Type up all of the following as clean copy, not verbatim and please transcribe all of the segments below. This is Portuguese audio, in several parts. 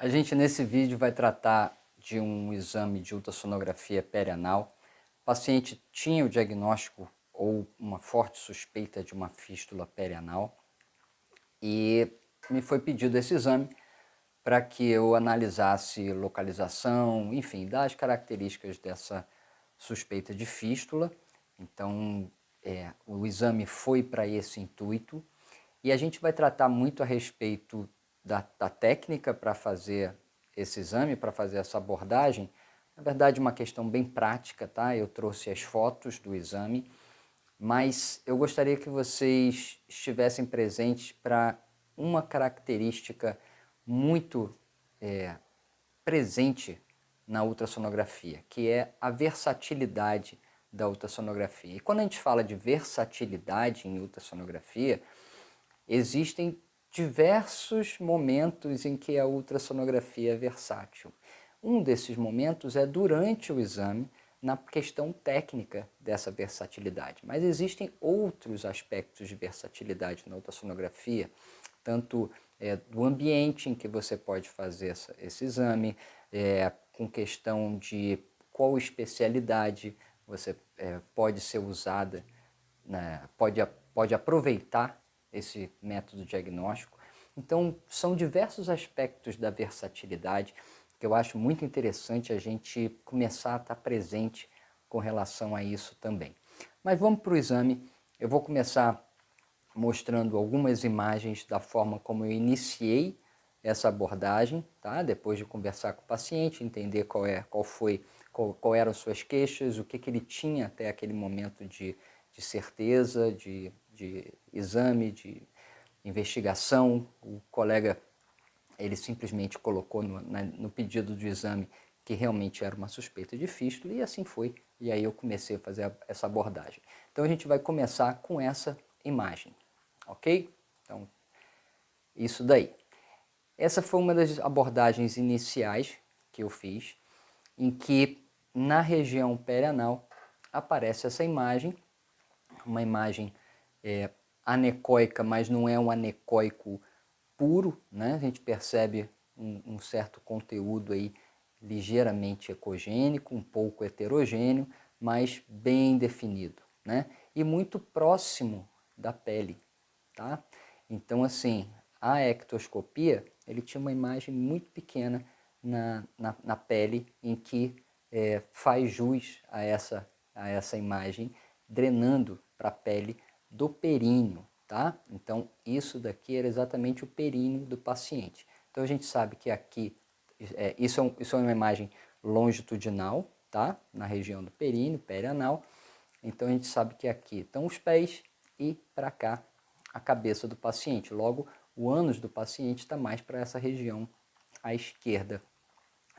A gente nesse vídeo vai tratar de um exame de ultrassonografia perianal. O paciente tinha o diagnóstico ou uma forte suspeita de uma fístula perianal e me foi pedido esse exame para que eu analisasse localização, enfim, das características dessa suspeita de fístula. Então, o exame foi para esse intuito e a gente vai tratar muito a respeito da técnica para fazer esse exame, para fazer essa abordagem. Na verdade, uma questão bem prática, tá? Eu trouxe as fotos do exame, mas eu gostaria que vocês estivessem presentes para uma característica muito presente na ultrassonografia, que é a versatilidade da ultrassonografia. E quando a gente fala de versatilidade em ultrassonografia, existem diversos momentos em que a ultrassonografia é versátil. Um desses momentos é durante o exame, na questão técnica dessa versatilidade. Mas existem outros aspectos de versatilidade na ultrassonografia, tanto do ambiente em que você pode fazer esse exame, com questão de qual especialidade você pode ser usada, né, pode aproveitar esse método diagnóstico. Então, são diversos aspectos da versatilidade que eu acho muito interessante a gente começar a estar presente com relação a isso também. Mas vamos para o exame. Eu vou começar mostrando algumas imagens da forma como eu iniciei essa abordagem, tá? Depois de conversar com o paciente, entender qual eram suas queixas, o que ele tinha até aquele momento de certeza, de exame, de investigação. O colega, ele simplesmente colocou no pedido do exame que realmente era uma suspeita de fístula e assim foi. E aí eu comecei a fazer essa abordagem. Então a gente vai começar com essa imagem, ok? Então, isso daí. Essa foi uma das abordagens iniciais que eu fiz, em que na região perianal aparece essa imagem, uma imagem anecóica, mas não é um anecóico puro, né? A gente percebe um certo conteúdo aí ligeiramente ecogênico, um pouco heterogêneo, mas bem definido, né? E muito próximo da pele, tá? Então, assim, a ectoscopia, ele tinha uma imagem muito pequena na pele, em que faz jus a essa imagem, drenando para a pele do períneo, tá? Então, isso daqui era exatamente o períneo do paciente. Então, a gente sabe que aqui, isso é uma imagem longitudinal, tá? Na região do períneo, perianal. Então, a gente sabe que aqui estão os pés e para cá a cabeça do paciente. Logo, o ânus do paciente está mais para essa região à esquerda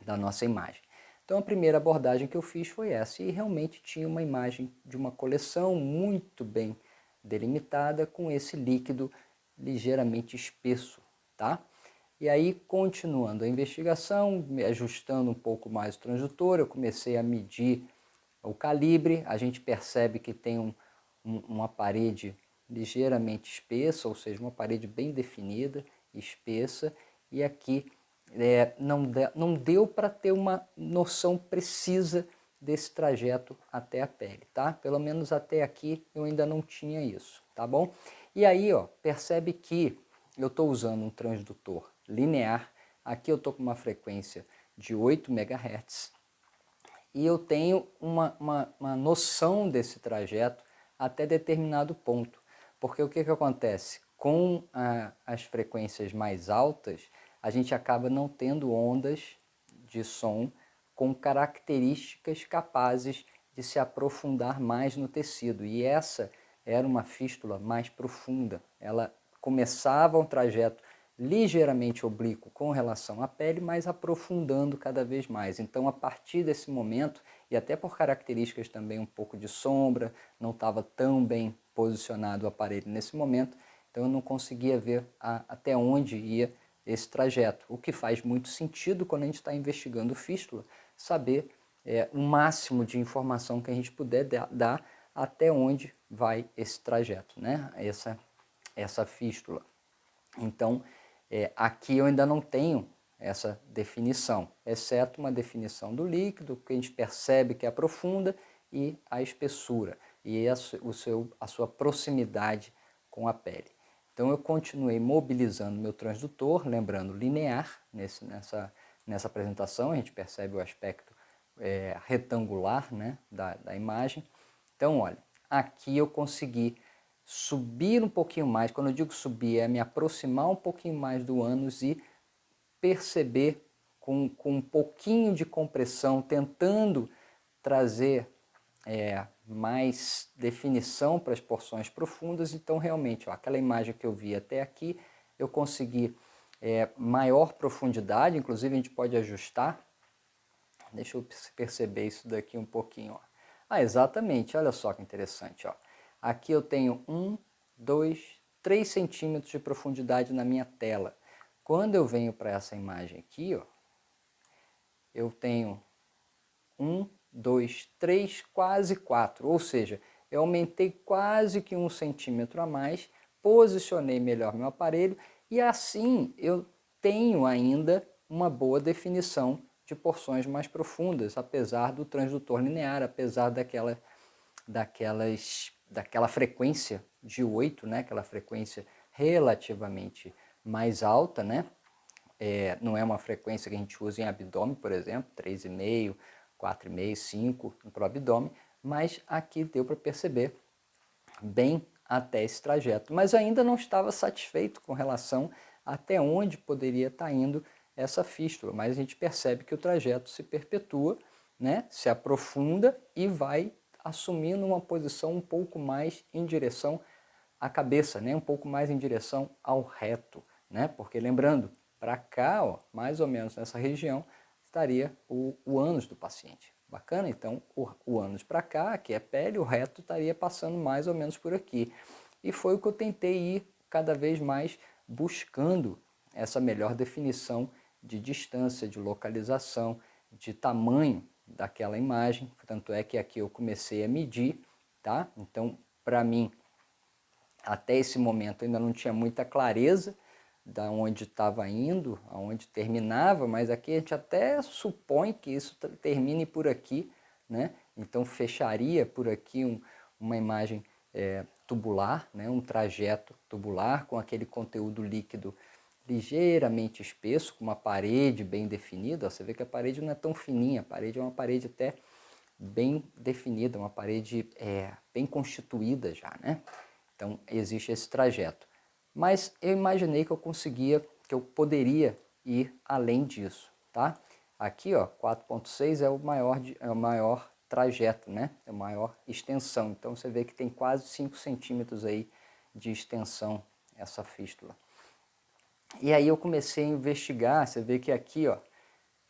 da nossa imagem. Então a primeira abordagem que eu fiz foi essa, e realmente tinha uma imagem de uma coleção muito bem delimitada, com esse líquido ligeiramente espesso, tá? E aí, continuando a investigação, me ajustando um pouco mais o transdutor, eu comecei a medir o calibre. A gente percebe que tem uma parede ligeiramente espessa, ou seja, uma parede bem definida, espessa, e aqui não deu para ter uma noção precisa desse trajeto até a pele, tá? Pelo menos até aqui eu ainda não tinha isso, tá bom? E aí, ó, percebe que eu estou usando um transdutor linear. Aqui eu estou com uma frequência de 8 MHz e eu tenho uma noção desse trajeto até determinado ponto. Porque o que acontece? Com as frequências mais altas, a gente acaba não tendo ondas de som com características capazes de se aprofundar mais no tecido. E essa era uma fístula mais profunda. Ela começava um trajeto ligeiramente oblíquo com relação à pele, mas aprofundando cada vez mais. Então, a partir desse momento, e até por características também um pouco de sombra, não estava tão bem posicionado o aparelho nesse momento, então eu não conseguia ver até onde ia esse trajeto, o que faz muito sentido quando a gente está investigando fístula, saber o máximo de informação que a gente puder dar até onde vai esse trajeto, né? Essa fístula. Então, aqui eu ainda não tenho essa definição, exceto uma definição do líquido, que a gente percebe que é profunda, e a espessura, e a sua proximidade com a pele. Então eu continuei mobilizando meu transdutor, lembrando linear, nessa apresentação a gente percebe o aspecto retangular, né, da imagem. Então olha, aqui eu consegui subir um pouquinho mais, quando eu digo subir é me aproximar um pouquinho mais do ânus e perceber com um pouquinho de compressão, tentando trazer mais definição para as porções profundas. Então realmente, ó, aquela imagem que eu vi até aqui, eu consegui maior profundidade, inclusive a gente pode ajustar. Deixa eu perceber isso daqui um pouquinho. Ó. Ah, exatamente, olha só que interessante. Ó. Aqui eu tenho 1, 2, 3 centímetros de profundidade na minha tela. Quando eu venho para essa imagem aqui, ó, eu tenho 1, 2, 3, quase 4. Ou seja, eu aumentei quase que 1 centímetro a mais, posicionei melhor meu aparelho e assim eu tenho ainda uma boa definição de porções mais profundas, apesar do transdutor linear, apesar daquela frequência de 8, né? Aquela frequência relativamente mais alta, né? Não é uma frequência que a gente usa em abdômen, por exemplo, 3,5, 4,5, 5 para o abdômen, mas aqui deu para perceber bem até esse trajeto. Mas ainda não estava satisfeito com relação até onde poderia estar indo essa fístula, mas a gente percebe que o trajeto se perpetua, né? Se aprofunda e vai assumindo uma posição um pouco mais em direção à cabeça, né? Um pouco mais em direção ao reto, né? Porque lembrando, para cá, ó, mais ou menos nessa região, estaria o ânus do paciente. Bacana? Então, o ânus para cá, que é pele, o reto estaria passando mais ou menos por aqui. E foi o que eu tentei ir cada vez mais buscando essa melhor definição de distância, de localização, de tamanho daquela imagem. Tanto é que aqui eu comecei a medir, tá? Então, para mim, até esse momento ainda não tinha muita clareza da onde estava indo, aonde terminava, mas aqui a gente até supõe que isso termine por aqui, né? Então fecharia por aqui uma imagem tubular, né? Um trajeto tubular com aquele conteúdo líquido ligeiramente espesso, com uma parede bem definida. Você vê que a parede não é tão fininha, a parede é uma parede até bem definida, uma parede bem constituída já, né? Então existe esse trajeto. Mas eu imaginei que eu poderia ir além disso, tá? Aqui, ó, 4.6 é o maior trajeto, né? É a maior extensão. Então você vê que tem quase 5 centímetros aí de extensão essa fístula. E aí eu comecei a investigar, você vê que aqui, ó,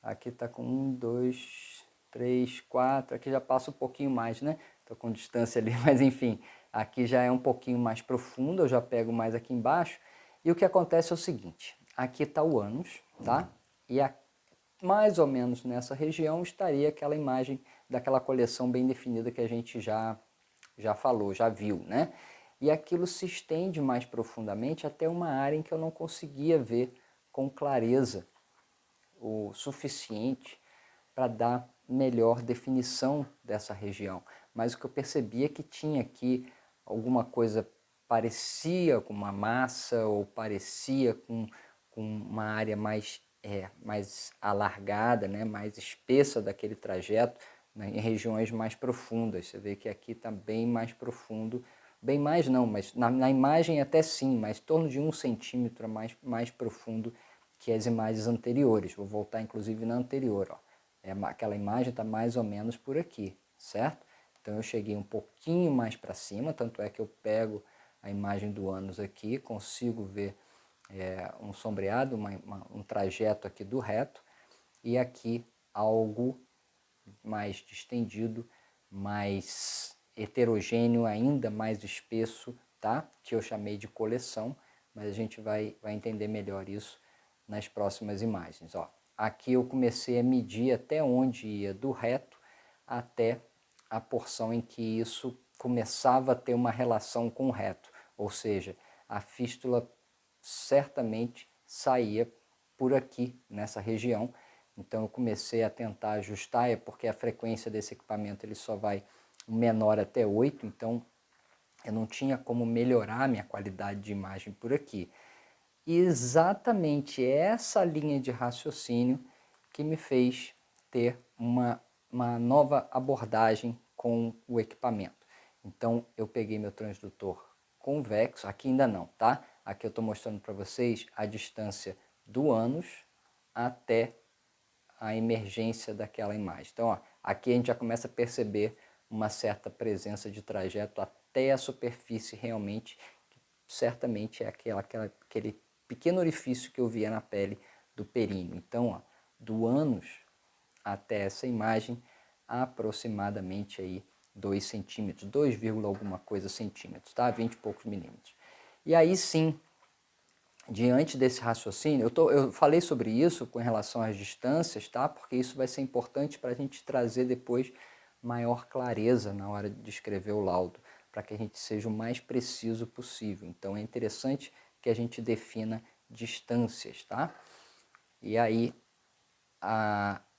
aqui tá com 1, 2, 3, 4, aqui já passa um pouquinho mais, né? Tô com distância ali, mas enfim, aqui já é um pouquinho mais profundo, eu já pego mais aqui embaixo. E o que acontece é o seguinte, aqui está o ânus, tá? E mais ou menos nessa região estaria aquela imagem daquela coleção bem definida que a gente já falou, já viu, né? E aquilo se estende mais profundamente até uma área em que eu não conseguia ver com clareza o suficiente para dar melhor definição dessa região. Mas o que eu percebi é que tinha aqui alguma coisa parecia com uma massa ou parecia com uma área mais alargada, né, mais espessa daquele trajeto, né, em regiões mais profundas. Você vê que aqui está bem mais profundo, bem mais não, mas na imagem até sim, mas em torno de 1 centímetro mais profundo que as imagens anteriores. Vou voltar inclusive na anterior, ó. Aquela imagem está mais ou menos por aqui, certo? Então eu cheguei um pouquinho mais para cima, tanto é que eu pego a imagem do ânus aqui, consigo ver um sombreado, um trajeto aqui do reto, e aqui algo mais distendido, mais heterogêneo, ainda mais espesso, tá? Que eu chamei de coleção, mas a gente vai entender melhor isso nas próximas imagens. Ó, aqui eu comecei a medir até onde ia do reto até a porção em que isso começava a ter uma relação com o reto, ou seja, a fístula certamente saía por aqui, nessa região. Então eu comecei a tentar ajustar, é porque a frequência desse equipamento ele só vai menor até 8, então eu não tinha como melhorar a minha qualidade de imagem por aqui. E exatamente essa linha de raciocínio que me fez ter uma nova abordagem com o equipamento. Então eu peguei meu transdutor convexo, aqui ainda não, tá? Aqui eu estou mostrando para vocês a distância do ânus até a emergência daquela imagem. Então, ó, aqui a gente já começa a perceber uma certa presença de trajeto até a superfície realmente, que certamente é aquele pequeno orifício que eu via na pele do períneo. Então, ó, do ânus até essa imagem, aproximadamente aí 2 centímetros, 2, alguma coisa centímetros, tá? 20 e poucos milímetros. E aí sim, diante desse raciocínio, eu falei sobre isso com relação às distâncias, tá? Porque isso vai ser importante para a gente trazer depois maior clareza na hora de escrever o laudo, para que a gente seja o mais preciso possível. Então é interessante que a gente defina distâncias, tá? E aí,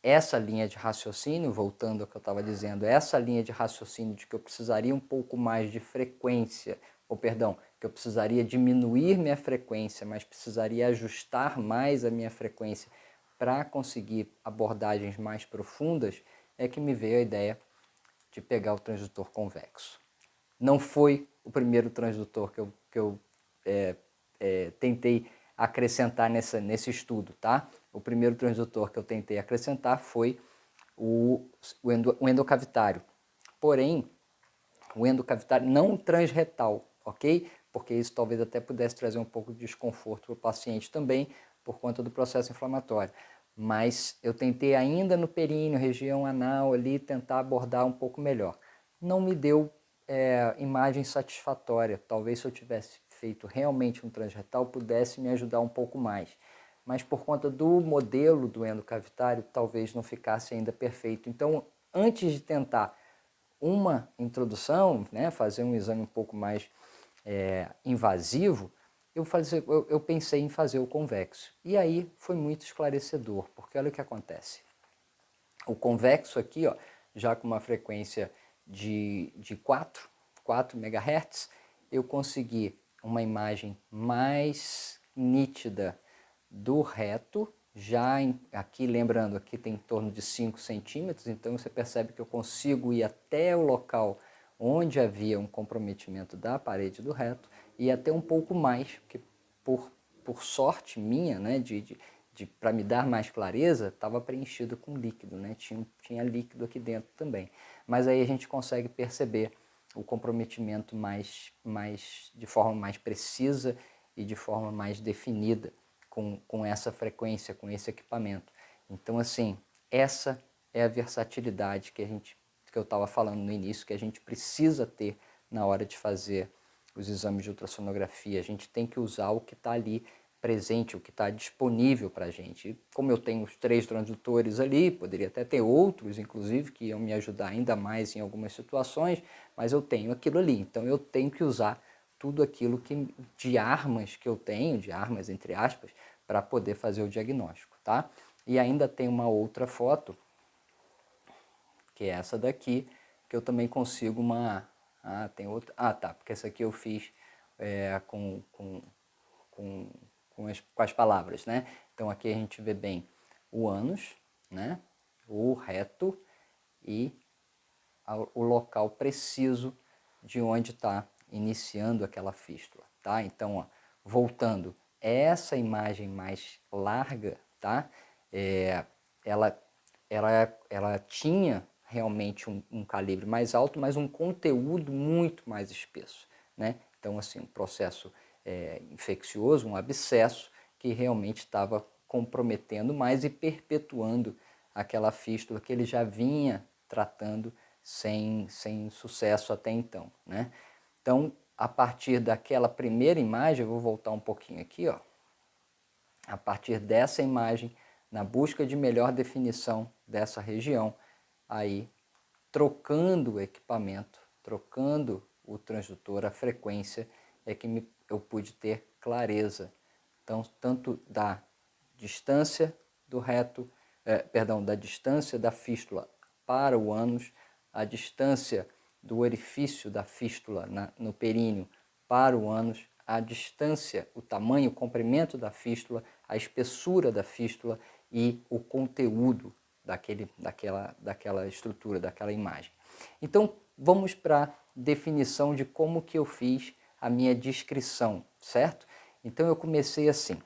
essa linha de raciocínio, voltando ao que eu estava dizendo, essa linha de raciocínio de que eu precisaria um pouco mais de frequência, ou perdão, que eu precisaria diminuir minha frequência, mas precisaria ajustar mais a minha frequência para conseguir abordagens mais profundas, é que me veio a ideia de pegar o transdutor convexo. Não foi o primeiro transdutor que eu tentei acrescentar nesse estudo, tá? O primeiro transdutor que eu tentei acrescentar foi o endocavitário. Porém, o endocavitário não transretal, ok? Porque isso talvez até pudesse trazer um pouco de desconforto para o paciente também, por conta do processo inflamatório. Mas eu tentei ainda no períneo, região anal ali, tentar abordar um pouco melhor. Não me deu imagem satisfatória. Talvez se eu tivesse feito realmente um transretal, pudesse me ajudar um pouco mais. Mas por conta do modelo do endocavitário, talvez não ficasse ainda perfeito. Então, antes de tentar uma introdução, né, fazer um exame um pouco mais invasivo, eu pensei em fazer o convexo. E aí foi muito esclarecedor, porque olha o que acontece. O convexo aqui, ó, já com uma frequência de 4 MHz, eu consegui uma imagem mais nítida do reto, aqui lembrando, aqui tem em torno de 5 centímetros, então você percebe que eu consigo ir até o local onde havia um comprometimento da parede do reto e até um pouco mais, porque por sorte minha, né, para me dar mais clareza, estava preenchido com líquido, né? Tinha líquido aqui dentro também. Mas aí a gente consegue perceber o comprometimento de forma mais precisa e de forma mais definida com essa frequência, com esse equipamento. Então, assim, essa é a versatilidade que eu estava falando no início, que a gente precisa ter na hora de fazer os exames de ultrassonografia. A gente tem que usar o que está ali presente, o que está disponível para a gente. E como eu tenho os 3 transdutores ali, poderia até ter outros, inclusive, que iam me ajudar ainda mais em algumas situações, mas eu tenho aquilo ali. Então eu tenho que usar tudo aquilo de armas que eu tenho, de armas entre aspas, para poder fazer o diagnóstico, tá? E ainda tem uma outra foto, que é essa daqui, que eu também consigo tem outra. Tá, porque essa aqui eu fiz com as palavras, né? Então aqui a gente vê bem o ânus, né? O reto e o local preciso de onde está iniciando aquela fístula, tá? Então, ó, voltando, essa imagem mais larga, tá? Ela tinha realmente um calibre mais alto, mas um conteúdo muito mais espesso, né? Então, assim, um processo infeccioso, um abscesso que realmente estava comprometendo mais e perpetuando aquela fístula que ele já vinha tratando sem sucesso até então, né? Então, a partir daquela primeira imagem, eu vou voltar um pouquinho aqui, ó. A partir dessa imagem, na busca de melhor definição dessa região, aí trocando o equipamento, trocando o transdutor, a frequência, é que eu pude ter clareza, então, tanto distância do reto, da distância da fístula para o ânus, a distância do orifício da fístula no períneo para o ânus, a distância, o tamanho, o comprimento da fístula, a espessura da fístula e o conteúdo daquela estrutura, daquela imagem. Então, vamos para a definição de como que eu fiz a minha descrição, certo? Então, eu comecei assim.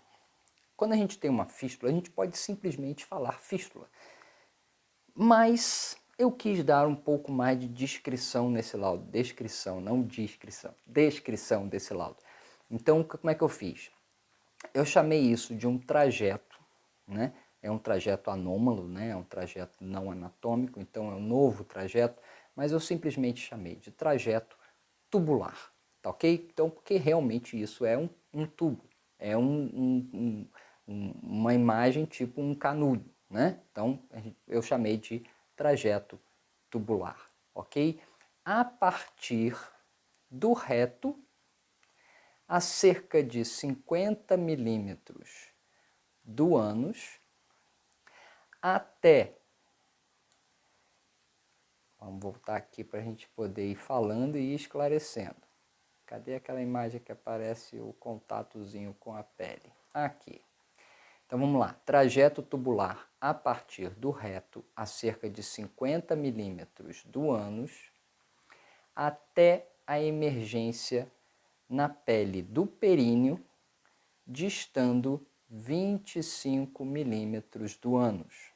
Quando a gente tem uma fístula, a gente pode simplesmente falar fístula. Mas eu quis dar um pouco mais de descrição nesse laudo. Descrição, não descrição. Descrição desse laudo. Então, como é que eu fiz? Eu chamei isso de um trajeto, né? É um trajeto anômalo, né? É um trajeto não anatômico, então é um novo trajeto, mas eu simplesmente chamei de trajeto tubular, tá ok? Então, porque realmente isso é um tubo, é uma imagem tipo um canudo, né? Então, eu chamei de trajeto tubular, ok? A partir do reto, a cerca de 50 milímetros do ânus, até, vamos voltar aqui para a gente poder ir falando e ir esclarecendo. Cadê aquela imagem que aparece o contatozinho com a pele? Aqui. Então vamos lá, trajeto tubular a partir do reto a cerca de 50 milímetros do ânus até a emergência na pele do períneo, distando 25 milímetros do ânus.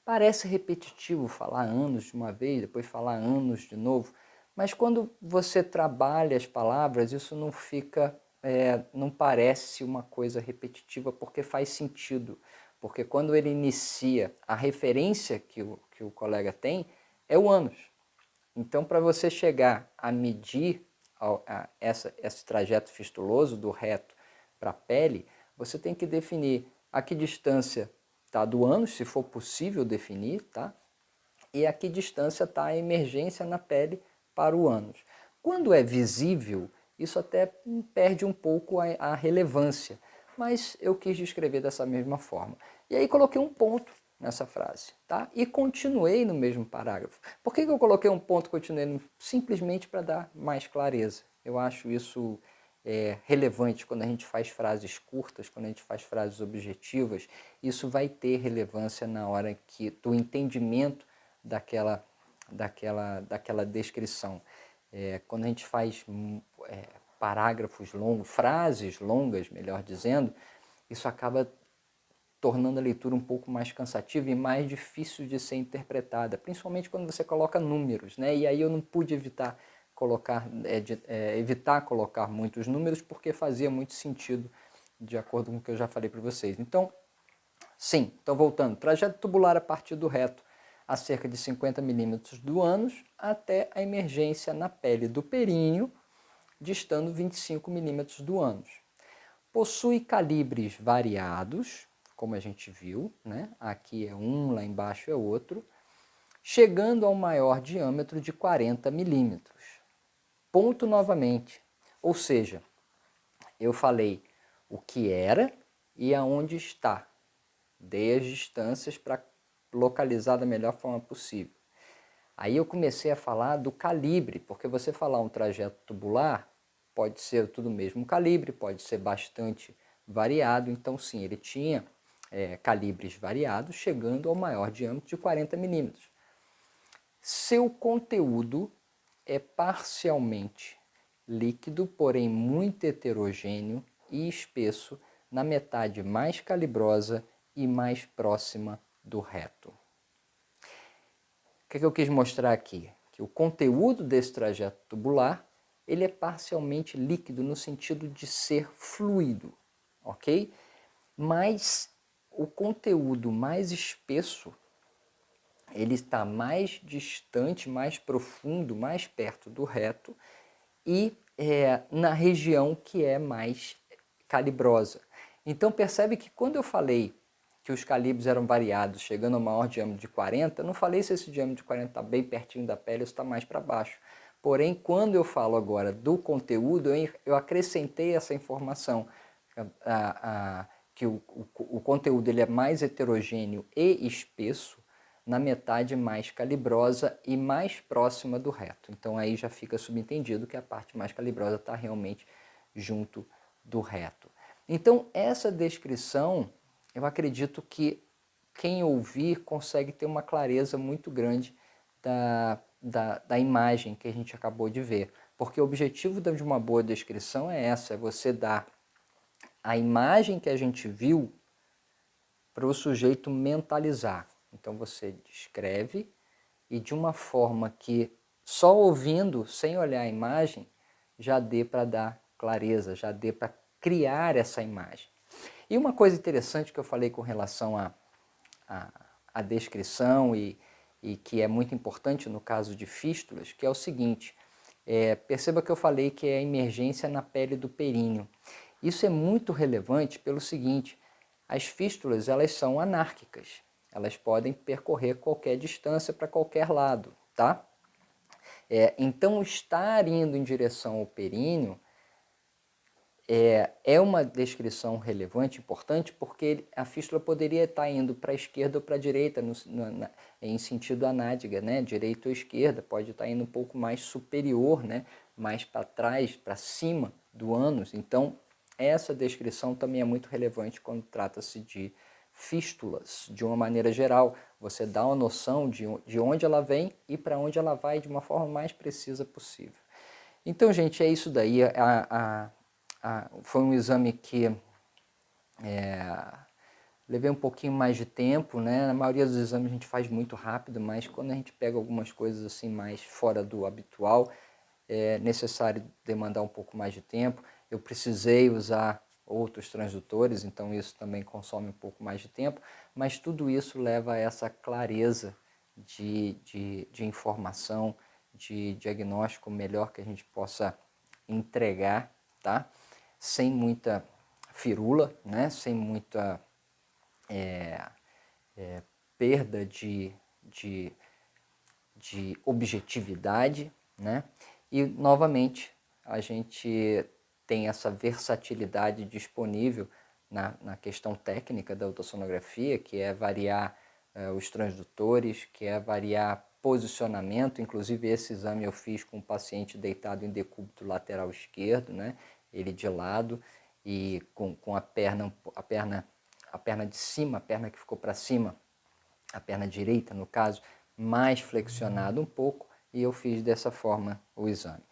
Parece repetitivo falar ânus de uma vez, depois falar ânus de novo, mas quando você trabalha as palavras, isso não fica, não parece uma coisa repetitiva, porque faz sentido. Porque quando ele inicia, a referência que o colega tem é o ânus. Então, para você chegar a medir esse trajeto fistuloso do reto para a pele, você tem que definir a que distância está do ânus, se for possível definir, tá? E a que distância está a emergência na pele para o ânus. Quando é visível, isso até perde um pouco a relevância, mas eu quis descrever dessa mesma forma. E aí coloquei um ponto nessa frase, tá? E continuei no mesmo parágrafo. Por que eu coloquei um ponto e continuei? Simplesmente para dar mais clareza. Eu acho isso relevante quando a gente faz frases curtas, quando a gente faz frases objetivas. Isso vai ter relevância na hora do entendimento daquela descrição. Quando a gente faz parágrafos longos, frases longas, melhor dizendo, isso acaba tornando a leitura um pouco mais cansativa e mais difícil de ser interpretada, principalmente quando você coloca números, né? E aí eu não pude evitar colocar muitos números, porque fazia muito sentido de acordo com o que eu já falei para vocês. Então, sim, então voltando, trajeto tubular a partir do reto a cerca de 50 milímetros do ânus até a emergência na pele do períneo, distando 25 milímetros do ânus. Possui calibres variados, como a gente viu, né? Aqui é um, lá embaixo é outro, chegando ao maior diâmetro de 40 milímetros. Ponto novamente, ou seja, eu falei o que era e aonde está. Dei as distâncias para localizar da melhor forma possível. Aí eu comecei a falar do calibre, porque você falar um trajeto tubular pode ser tudo o mesmo calibre, pode ser bastante variado, então sim, ele tinha calibres variados, chegando ao maior diâmetro de 40 milímetros. Seu conteúdo é parcialmente líquido, porém muito heterogêneo e espesso na metade mais calibrosa e mais próxima do reto. O que eu quis mostrar aqui? Que o conteúdo desse trajeto tubular ele é parcialmente líquido no sentido de ser fluido, ok? Mas o conteúdo mais espesso ele está mais distante, mais profundo, mais perto do reto e na região que é mais calibrosa. Então percebe que quando eu falei que os calibres eram variados, chegando ao maior diâmetro de 40, eu não falei se esse diâmetro de 40 está bem pertinho da pele ou está mais para baixo. Porém, quando eu falo agora do conteúdo, eu acrescentei essa informação, que o conteúdo ele é mais heterogêneo e espesso, na metade mais calibrosa e mais próxima do reto. Então aí já fica subentendido que a parte mais calibrosa está realmente junto do reto. Então essa descrição, eu acredito que quem ouvir consegue ter uma clareza muito grande da imagem que a gente acabou de ver. Porque o objetivo de uma boa descrição é essa, é você dar a imagem que a gente viu para o sujeito mentalizar. Então você descreve e de uma forma que só ouvindo, sem olhar a imagem, já dê para dar clareza, já dê para criar essa imagem. E uma coisa interessante que eu falei com relação à descrição e que é muito importante no caso de fístulas, que é o seguinte, perceba que eu falei que é a emergência na pele do períneo. Isso é muito relevante pelo seguinte, as fístulas elas são anárquicas, elas podem percorrer qualquer distância para qualquer lado, tá? Então estar indo em direção ao períneo é uma descrição relevante, importante, porque a fístula poderia estar indo para a esquerda ou para a direita, em sentido anádega, né? Direita ou esquerda, pode estar indo um pouco mais superior, né? Mais para trás, para cima do ânus. Então, essa descrição também é muito relevante quando trata-se de fístulas. De uma maneira geral, você dá uma noção de onde ela vem e para onde ela vai de uma forma mais precisa possível. Então, gente, é isso daí. Foi um exame que levei um pouquinho mais de tempo, né? Na maioria dos exames a gente faz muito rápido, mas quando a gente pega algumas coisas assim mais fora do habitual, é necessário demandar um pouco mais de tempo. Eu precisei usar outros transdutores, então isso também consome um pouco mais de tempo, mas tudo isso leva a essa clareza de informação, de diagnóstico melhor que a gente possa entregar, tá? Sem muita firula, né? Sem muita perda de objetividade, né? E, novamente, a gente tem essa versatilidade disponível na questão técnica da ultrassonografia, que é variar os transdutores, que é variar posicionamento. Inclusive, esse exame eu fiz com um paciente deitado em decúbito lateral esquerdo, né? Ele de lado e com a perna de cima, a perna que ficou para cima, a perna direita, no caso, mais flexionada um pouco, e eu fiz dessa forma o exame.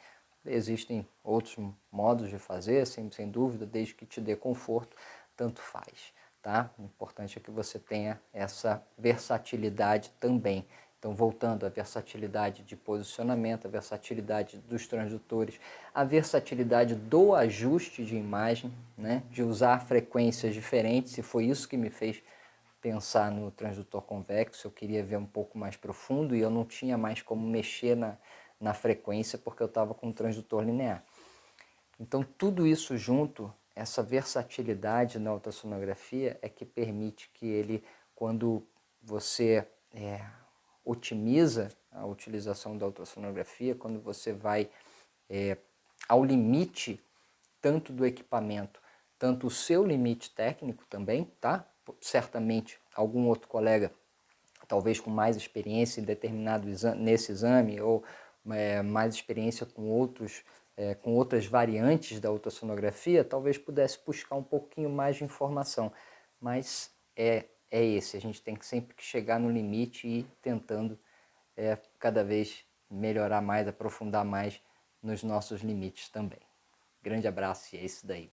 Existem outros modos de fazer, sem dúvida, desde que te dê conforto, tanto faz, tá? O importante é que você tenha essa versatilidade também. Então, voltando à versatilidade de posicionamento, a versatilidade dos transdutores, a versatilidade do ajuste de imagem, né? De usar frequências diferentes, e foi isso que me fez pensar no transdutor convexo. Eu queria ver um pouco mais profundo e eu não tinha mais como mexer na frequência porque eu estava com um transdutor linear. Então tudo isso junto, essa versatilidade na ultrassonografia é que permite que ele, quando você otimiza a utilização da ultrassonografia, quando você vai ao limite tanto do equipamento, tanto o seu limite técnico também, tá? Certamente algum outro colega, talvez com mais experiência em determinado exame, nesse exame, ou mais experiência com outras variantes da ultrassonografia, talvez pudesse buscar um pouquinho mais de informação. Mas é esse, a gente tem que sempre chegar no limite e ir tentando cada vez melhorar mais, aprofundar mais nos nossos limites também. Grande abraço e é isso daí.